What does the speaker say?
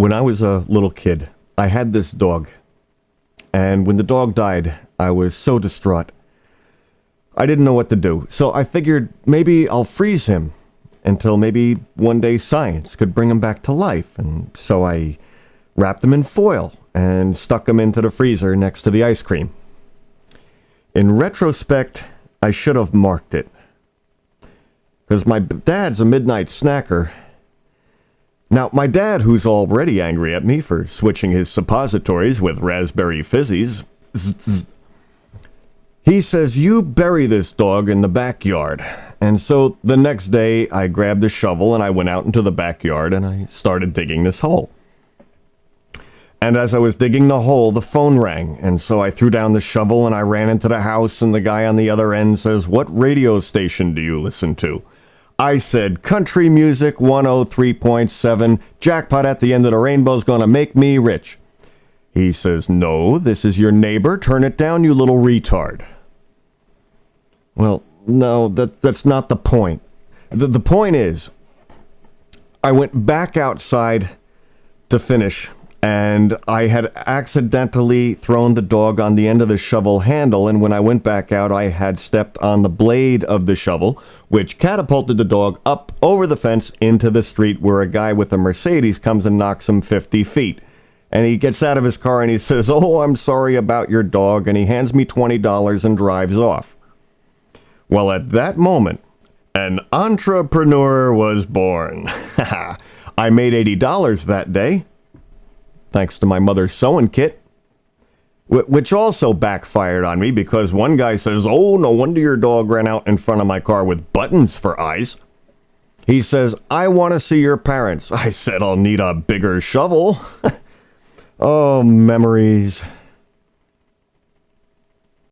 When I was a little kid, I had this dog. And when the dog died, I was so distraught. I didn't know what to do. So I figured maybe I'll freeze him until maybe one day science could bring him back to life. And so I wrapped him in foil and stuck him into the freezer next to the ice cream. In retrospect, I should have marked it. Because my dad's a midnight snacker. Now, my dad, who's already angry at me for switching his suppositories with raspberry fizzies, he says, you bury this dog in the backyard. And so the next day, I grabbed a shovel and I went out into the backyard and I started digging this hole. And as I was digging the hole, the phone rang. And so I threw down the shovel and I ran into the house, and the guy on the other end says, what radio station do you listen to? I said, Country Music 103.7, jackpot at the end of the rainbow's gonna make me rich. He says, no, this is your neighbor, turn it down, you little retard. Well, no, that's not the point. The point is, I went back outside to finish, and I had accidentally thrown the dog on the end of the shovel handle, and when I went back out, I had stepped on the blade of the shovel, which catapulted the dog up over the fence into the street, where a guy with a Mercedes comes and knocks him 50 feet. And he gets out of his car and he says, oh, I'm sorry about your dog, and he hands me $20 and drives off. Well, at that moment, an entrepreneur was born. I made $80 that day, thanks to my mother's sewing kit, which also backfired on me because one guy says, oh, no wonder your dog ran out in front of my car with buttons for eyes. He says, I want to see your parents. I said, I'll need a bigger shovel. Oh, memories.